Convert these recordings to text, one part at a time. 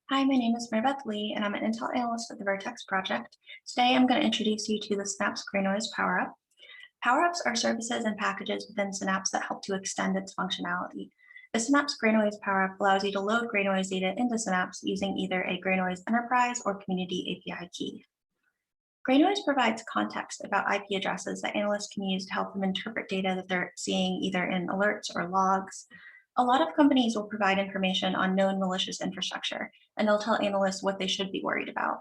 Hi, my name is Maribeth Lee, and I'm an Intel analyst at the Vertex project. Today, I'm going to introduce you to the Synapse-GreyNoise Power-Up. Power-ups are services and packages within Synapse that help to extend its functionality. The Synapse-GreyNoise Power-Up allows you to load GreyNoise data into Synapse using either a GreyNoise Enterprise or Community API key. GreyNoise provides context about IP addresses that analysts can use to help them interpret data that they're seeing either in alerts or logs. A lot of companies will provide information on known malicious infrastructure, and they'll tell analysts what they should be worried about.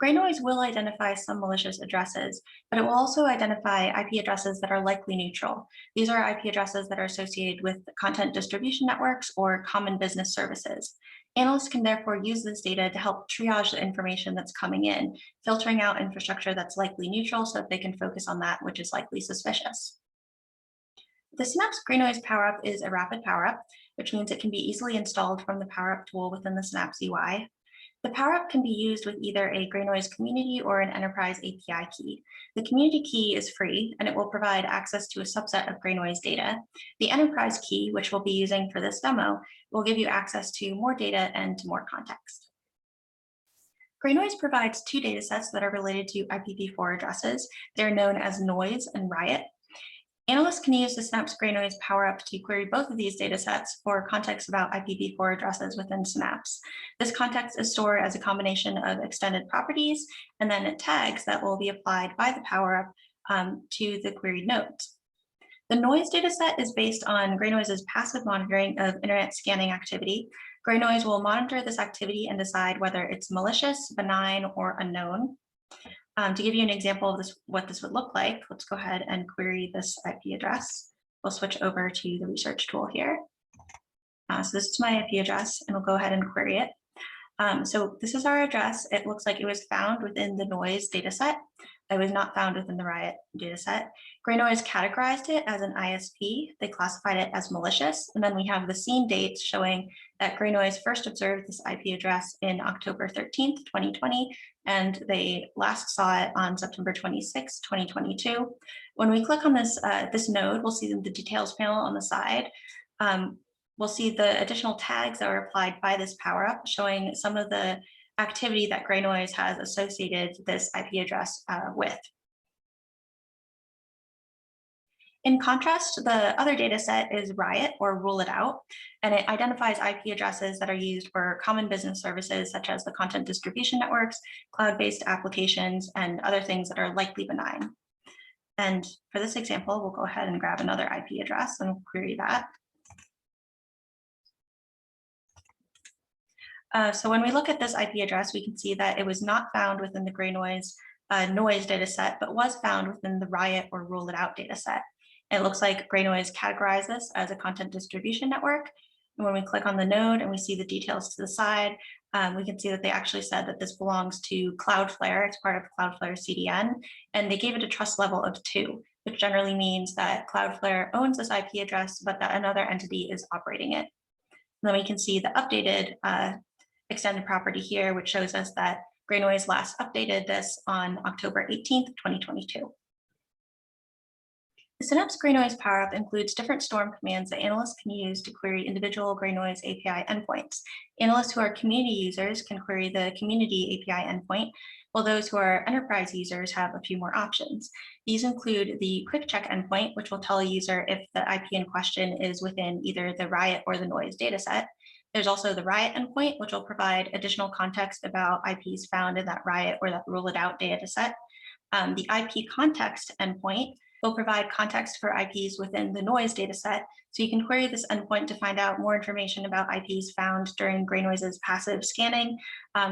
GreyNoise will identify some malicious addresses, but it will also identify IP addresses that are likely neutral. These are IP addresses that are associated with content distribution networks or common business services. Analysts can therefore use this data to help triage the information that's coming in, filtering out infrastructure that's likely neutral so that they can focus on that which is likely suspicious. The Synapse-GreyNoise Power-Up is a rapid power-up, which means it can be easily installed from the Power-Up tool within the Synapse UI. The Power-Up can be used with either a GreyNoise community or an enterprise API key. The community key is free, and it will provide access to a subset of GreyNoise data. The enterprise key, which we'll be using for this demo, will give you access to more data and to more context. GreyNoise provides two datasets that are related to IPv4 addresses. They're known as noise and RIOT. Analysts can use the Synapse-GreyNoise Power-Up to query both of these datasets for context about IPv4 addresses within Synapse. This context is stored as a combination of extended properties and then tags that will be applied by the Power-Up to the queried nodes. The noise dataset is based on GreyNoise's passive monitoring of internet scanning activity. GreyNoise will monitor this activity and decide whether it's malicious, benign, or unknown. To give you an example of what this would look like, let's go ahead and query this IP address. We'll switch over to the research tool here. So this is my IP address, and we'll go ahead and query it. So this is our address. It looks like it was found within the noise dataset. It was not found within the RIOT dataset. GreyNoise categorized it as an ISP. They classified it as malicious. And then we have the scene dates showing that GreyNoise first observed this IP address in October 13th, 2020, and they last saw it on September 26, 2022. When we click on this node, we'll see the details panel on the side. We'll see the additional tags that were applied by this Power-Up showing some of the activity that GreyNoise has associated this IP address with. In contrast, the other data set is RIOT, or Rule It Out, and it identifies IP addresses that are used for common business services such as the content distribution networks, cloud-based applications, and other things that are likely benign. And for this example, we'll go ahead and grab another IP address and query that. So when we look at this IP address, we can see that it was not found within the GreyNoise noise dataset, but was found within the RIOT or Rule It Out dataset. It looks like GreyNoise categorized this as a content distribution network. And when we click on the node and we see the details to the side, we can see that they actually said that this belongs to Cloudflare. It's part of Cloudflare CDN, and they gave it a trust level of 2, which generally means that Cloudflare owns this IP address, but that another entity is operating it. And then we can see the updated extended property here, which shows us that GreyNoise last updated this on October 18th, 2022. The Synapse-GreyNoise Power-Up includes different storm commands that analysts can use to query individual GreyNoise API endpoints. Analysts who are community users can query the community API endpoint, while those who are enterprise users have a few more options. These include the quick check endpoint, which will tell a user if the IP in question is within either the RIOT or the noise dataset. There's also the RIOT endpoint, which will provide additional context about IPs found in that RIOT or that Rule It Out dataset. The IP context endpoint will provide context for IPs within the noise dataset, so you can query this endpoint to find out more information about IPs found during GreyNoise's passive scanning.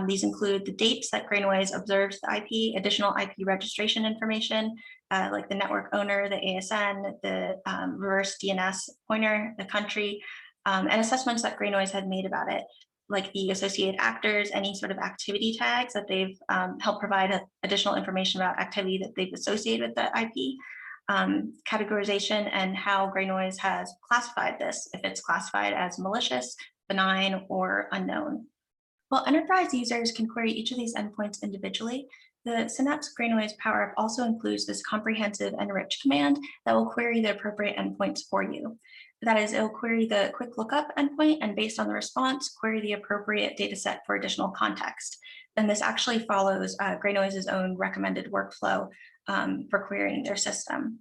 These include the dates that GreyNoise observes the IP, additional IP registration information, like the network owner, the ASN, the reverse DNS pointer, the country, and assessments that GreyNoise had made about it, like the associated actors, any sort of activity tags that they've helped provide additional information about activity that they've associated with the IP, categorization, and how GreyNoise has classified this, if it's classified as malicious, benign, or unknown. While enterprise users can query each of these endpoints individually, the Synapse-GreyNoise Power-Up also includes this comprehensive enrich command that will query the appropriate endpoints for you. That is, it'll query the quick lookup endpoint, and based on the response, query the appropriate data set for additional context. And this actually follows GreyNoise's own recommended workflow for querying their system.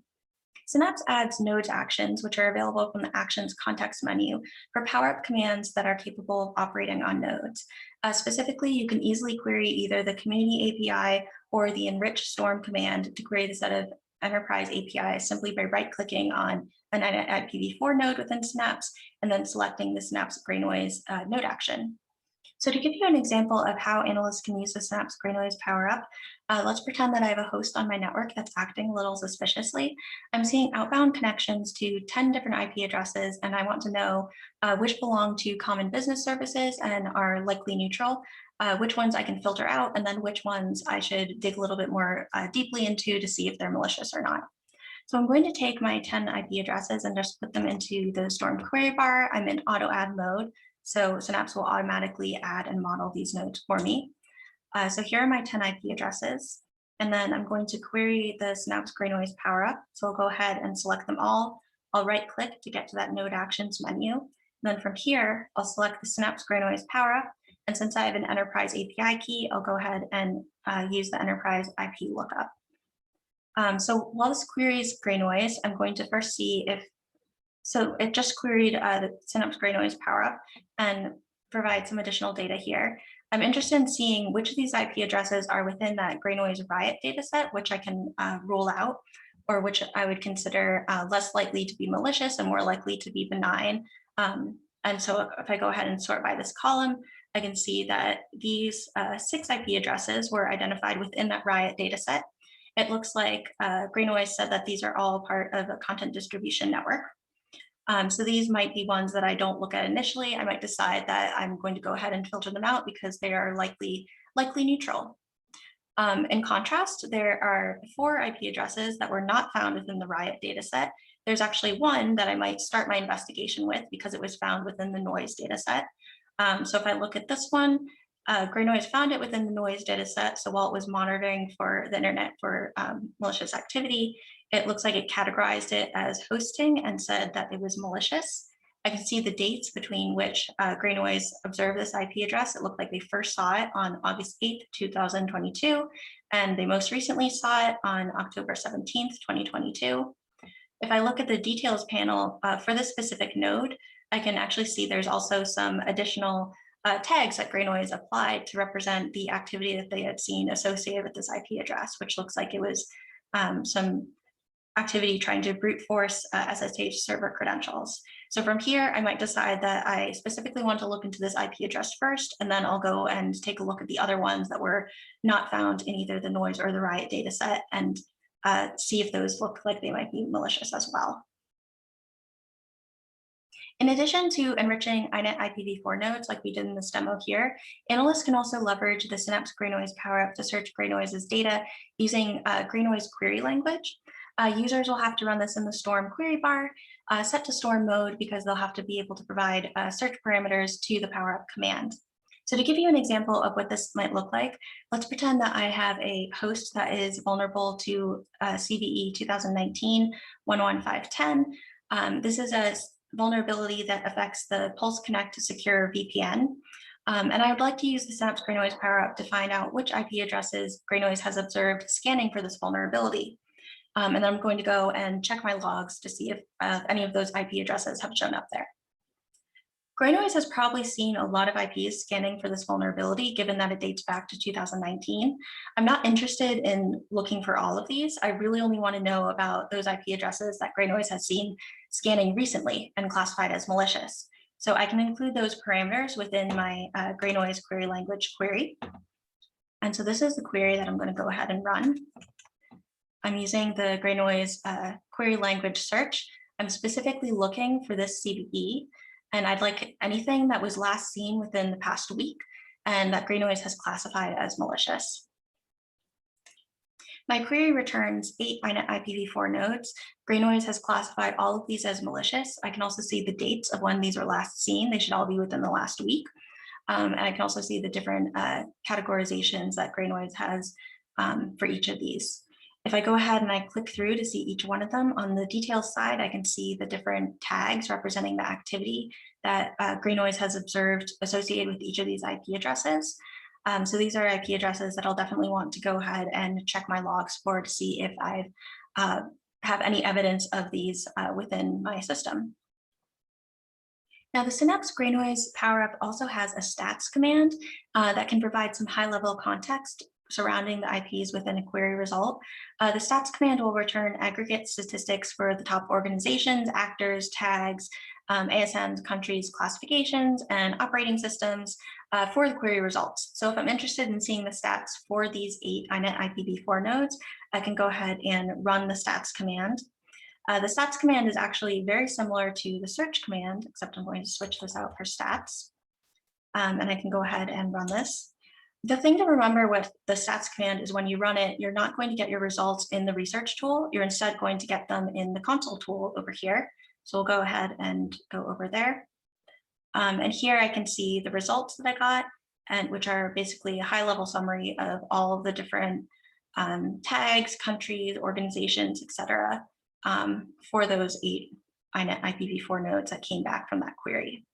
Synapse adds node actions, which are available from the Actions context menu for power-up commands that are capable of operating on nodes. Specifically, you can easily query either the community API or the enrich storm command to query the set of enterprise APIs simply by right-clicking on an IPv4 node within Synapse and then selecting the Synapse-GreyNoise node action. So to give you an example of how analysts can use the Synapse-GreyNoise Power-Up, let's pretend that I have a host on my network that's acting a little suspiciously. I'm seeing outbound connections to 10 different IP addresses, and I want to know which belong to common business services and are likely neutral, which ones I can filter out, and then which ones I should dig a little bit more deeply into to see if they're malicious or not. So I'm going to take my 10 IP addresses and just put them into the Storm query bar. I'm in auto add mode, so Synapse will automatically add and model these nodes for me. So here are my 10 IP addresses. And then I'm going to query the Synapse-GreyNoise Power-Up. So I'll go ahead and select them all. I'll right click to get to that node actions menu. And then from here, I'll select the Synapse-GreyNoise Power-Up. And since I have an enterprise API key, I'll go ahead and use the enterprise IP lookup. So while this queries GreyNoise, I'm going to first see if, so it just queried the Synapse-GreyNoise Power-Up and provide some additional data here. I'm interested in seeing which of these IP addresses are within that GreyNoise RIOT dataset, which I can rule out, or which I would consider less likely to be malicious and more likely to be benign. And so if I go ahead and sort by this column, I can see that these 6 IP addresses were identified within that RIOT dataset. It looks like GreyNoise said that these are all part of a content distribution network. So these might be ones that I don't look at initially. I might decide that I'm going to go ahead and filter them out because they are likely neutral. In contrast, there are 4 IP addresses that were not found within the RIOT dataset. There's actually one that I might start my investigation with because it was found within the noise dataset. So if I look at this one, GreyNoise found it within the noise dataset. So while it was monitoring for the internet for malicious activity, it looks like it categorized it as hosting and said that it was malicious. I can see the dates between which GreyNoise observed this IP address. It looked like they first saw it on August 8th, 2022, and they most recently saw it on October 17th, 2022. If I look at the details panel for this specific node, I can actually see there's also some additional tags that GreyNoise applied to represent the activity that they had seen associated with this IP address, which looks like it was some activity trying to brute force SSH server credentials. So from here, I might decide that I specifically want to look into this IP address first, and then I'll go and take a look at the other ones that were not found in either the noise or the RIOT dataset and see if those look like they might be malicious as well. In addition to enriching INET IPv4 nodes like we did in this demo here, analysts can also leverage the Synapse-GreyNoise Power-Up to search GreyNoise's data using GreyNoise query language. Users will have to run this in the Storm query bar, set to Storm mode because they'll have to be able to provide search parameters to the Power-Up command. So to give you an example of what this might look like, let's pretend that I have a host that is vulnerable to CVE 2019-11510. This is a vulnerability that affects the Pulse Connect to Secure VPN. And I would like to use the Synapse-GreyNoise Power-Up to find out which IP addresses GreyNoise has observed scanning for this vulnerability. And then I'm going to go and check my logs to see if any of those IP addresses have shown up there. GreyNoise has probably seen a lot of IPs scanning for this vulnerability, given that it dates back to 2019. I'm not interested in looking for all of these. I really only want to know about those IP addresses that GreyNoise has seen scanning recently and classified as malicious. So I can include those parameters within my GreyNoise query language query. And so this is the query that I'm going to go ahead and run. I'm using the GreyNoise query language search. I'm specifically looking for this CVE, and I'd like anything that was last seen within the past week and that GreyNoise has classified as malicious. My query returns 8 INET IPv4 nodes. GreyNoise has classified all of these as malicious. I can also see the dates of when these were last seen. They should all be within the last week. And I can also see the different categorizations that GreyNoise has for each of these. If I go ahead and I click through to see each one of them, on the details side, I can see the different tags representing the activity that GreyNoise has observed associated with each of these IP addresses. So these are IP addresses that I'll definitely want to go ahead and check my logs for to see if I have any evidence of these within my system. Now, the Synapse-GreyNoise Power-Up also has a stats command that can provide some high-level context surrounding the IPs within a query result. The stats command will return aggregate statistics for the top organizations, actors, tags, ASNs, countries, classifications, and operating systems for the query results. So if I'm interested in seeing the stats for these 8 INET IPv4 nodes, I can go ahead and run the stats command. The stats command is actually very similar to the search command, except I'm going to switch this out for stats. And I can go ahead and run this. The thing to remember with the stats command is when you run it, you're not going to get your results in the research tool. You're instead going to get them in the console tool over here. So we'll go ahead and go over there. And here I can see the results that I got, and which are basically a high-level summary of all of the different tags, countries, organizations, etc. For those 8 INET IPv4 nodes that came back from that query.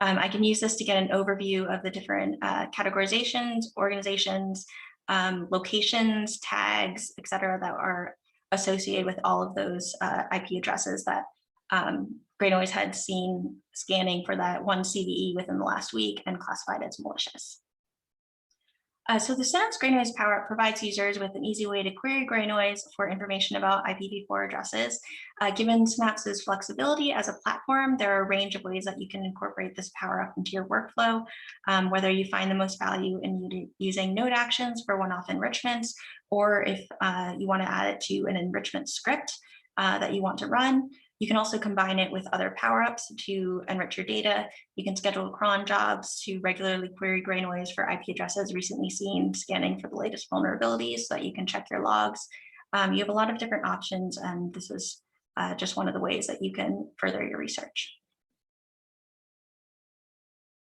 I can use this to get an overview of the different categorizations, organizations, locations, tags, etc., that are associated with all of those IP addresses that GreyNoise had seen scanning for that one CVE within the last week and classified as malicious. So the Synapse-GreyNoise Power-Up provides users with an easy way to query GreyNoise for information about IPv4 addresses. Given Synapse's flexibility as a platform, there are a range of ways that you can incorporate this Power-Up into your workflow, whether you find the most value in using node actions for one-off enrichments, or if you want to add it to an enrichment script that you want to run. You can also combine it with other power-ups to enrich your data. You can schedule cron jobs to regularly query GreyNoise for IP addresses recently seen, scanning for the latest vulnerabilities so that you can check your logs. You have a lot of different options, and this is just one of the ways that you can further your research.